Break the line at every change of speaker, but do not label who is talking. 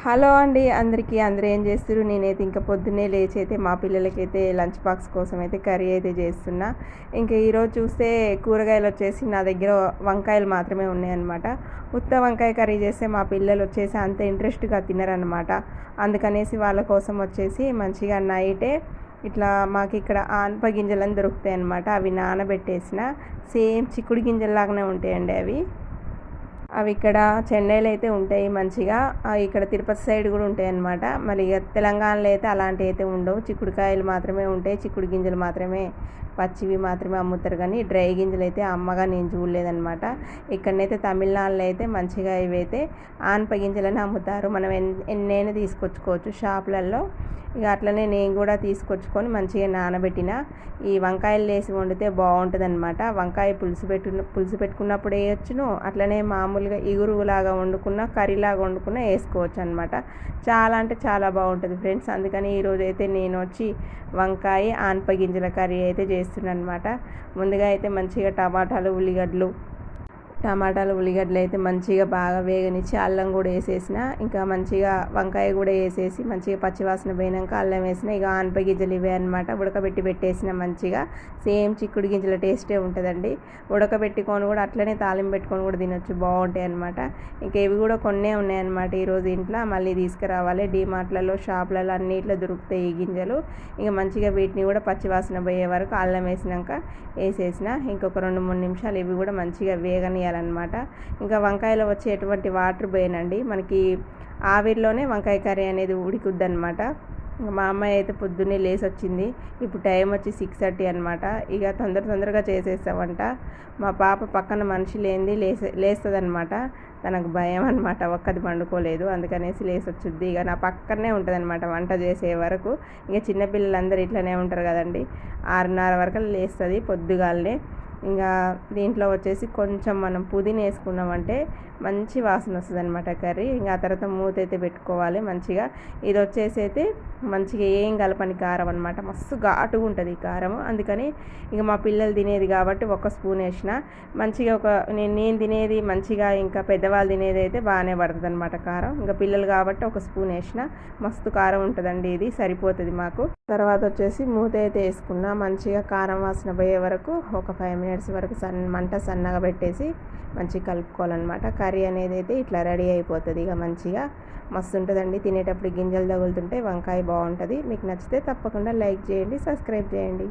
Hello అండి అందరికీ. అందరూ ఏం చేస్తున్నారు? నేనైతే ఇంకా పొద్దున్నే లేచి అయితే మా పిల్లలకైతే లంచ్ బాక్స్ కోసం అయితే కర్రీ అయితే చేస్తున్నా. ఇంకా ఈరోజు చూస్తే కూరగాయలు వచ్చేసి నా దగ్గర వంకాయలు మాత్రమే ఉన్నాయన్నమాట. ఉత్త వంకాయ కర్రీ చేస్తే మా పిల్లలు వచ్చేసి అంత ఇంట్రెస్ట్గా తినరనమాట. అందుకనేసి వాళ్ళ కోసం వచ్చేసి మంచిగా నైటే ఇట్లా మాకు ఇక్కడ ఆనప గింజలని దొరుకుతాయి అన్నమాట. అవి నానబెట్టేసిన సేమ్ చిక్కుడు గింజల్లాగానే ఉంటాయండి అవి. అవి ఇక్కడ చెన్నైలో అయితే ఉంటాయి మంచిగా. ఇక్కడ తిరుపతి సైడ్ కూడా ఉంటాయి అన్నమాట. మరి ఇక తెలంగాణలో అయితే అలాంటివి అయితే ఉండవు. చిక్కుడుకాయలు మాత్రమే ఉంటాయి, చిక్కుడు గింజలు మాత్రమే పచ్చివి మాత్రమే అమ్ముతారు, కానీ డ్రై గింజలు అయితే అమ్మగా నేను చూడలేదన్నమాట. ఇక్కడనైతే తమిళనాడులో అయితే మంచిగా ఇవైతే ఆనప గింజలని అమ్ముతారు. మనం ఎన్నైనా తీసుకొచ్చుకోవచ్చు షాపులలో. ఇక అట్లనే నేను కూడా తీసుకొచ్చుకొని మంచిగా నానబెట్టిన ఈ వంకాయలు వేసి వండితే బాగుంటుంది అనమాట. వంకాయ పులుసు పెట్టుకున్నప్పుడు వేయొచ్చును, అట్లనే మామూలుగా ఇగురులాగా వండుకున్న కర్రీలాగా వండుకున్న వేసుకోవచ్చు అనమాట. చాలా అంటే చాలా బాగుంటుంది ఫ్రెండ్స్. అందుకని ఈరోజు అయితే నేను వచ్చి వంకాయ ఆనప గింజల కర్రీ అయితే చేస్తున్నాను అనమాట. ముందుగా అయితే మంచిగా టమాటాలు ఉల్లిగడ్డలు అయితే మంచిగా బాగా వేగనిచ్చి అల్లం కూడా వేసేసిన. ఇంకా మంచిగా వంకాయ కూడా వేసేసి మంచిగా పచ్చివాసన పోయినాక అల్లం వేసిన. ఇక ఆనప గింజలు ఇవే అనమాట ఉడకబెట్టి పెట్టేసిన. మంచిగా సేమ్ చిక్కుడు గింజల టేస్టే ఉంటుందండి. ఉడకబెట్టుకొని కూడా అట్లనే తాలింపు పెట్టుకొని కూడా తినొచ్చు, బాగుంటాయి అనమాట. ఇంకా ఇవి కూడా కొన్నే ఉన్నాయన్నమాట ఈరోజు ఇంట్లో. మళ్ళీ తీసుకురావాలి. డీమార్ట్లలో షాపులలో అన్నిట్లో దొరుకుతాయి ఈ గింజలు. ఇక మంచిగా వీటిని కూడా పచ్చివాసన పోయే వరకు అల్లం వేసినాక వేసేసిన. ఇంకొక 2-3 నిమిషాలు ఇవి కూడా మంచిగా వేగనియాలన్నమాట. ఇంకా వంకాయలో వచ్చి ఎటువంటి వాటర్ పోయనండి, మనకి ఆవిరిలోనే వంకాయ కర్రీ అనేది ఉడికుద్ది అనమాట. మా అమ్మాయి అయితే పొద్దున్నే లేసి వచ్చింది. ఇప్పుడు టైం వచ్చి 6:30 అనమాట. ఇక తొందరగా చేసేస్తామంట. మా పాప పక్కన మనిషి లేస్తుంది అనమాట. తనకు భయం అనమాట, ఒక్కది పండుకోలేదు, అందుకనేసి లేసి వచ్చుద్ది. ఇక నా పక్కనే ఉంటుంది అనమాట వంట చేసే వరకు. ఇక చిన్నపిల్లలందరూ ఇట్లనే ఉంటారు కదండి. 6:30 వరకు లేస్తుంది పొద్దుగాలనే. ఇంకా దీంట్లో వచ్చేసి కొంచెం మనం పుదీనా వేసుకున్నామంటే మంచి వాసన వస్తుంది అనమాట కర్రీ. ఇంకా ఆ తర్వాత మూత అయితే పెట్టుకోవాలి మంచిగా. ఇది వచ్చేసి అయితే మంచిగా ఏం కలపని కారం అనమాట. మస్తు ఘాటుగా ఉంటుంది ఈ కారం. అందుకని ఇక మా పిల్లలు తినేది కాబట్టి 1 స్పూన్ వేసిన. మంచిగా నేను తినేది మంచిగా, ఇంకా పెద్దవాళ్ళు తినేది అయితే బాగానే పడుతుంది అనమాట కారం. ఇంకా పిల్లలు కాబట్టి 1 స్పూన్ వేసిన. మస్తు కారం ఉంటుందండి, ఇది సరిపోతుంది మాకు. తర్వాత వచ్చేసి మూత అయితే వేసుకున్నా. మంచిగా కారం వాసన పోయే వరకు ఒక 5 మినిట్స్ వరకు మంట సన్నగా పెట్టేసి మంచిగా కలుపుకోవాలన్నమాట. కర్రీ అనేది అయితే ఇట్లా రెడీ అయిపోతుంది. ఇక మంచిగా మస్తు ఉంటుందండి. తినేటప్పుడు గింజలు తగులుతుంటే వంకాయ బాగుంటుంది. మీకు నచ్చితే తప్పకుండా లైక్ చేయండి, సబ్స్క్రైబ్ చేయండి.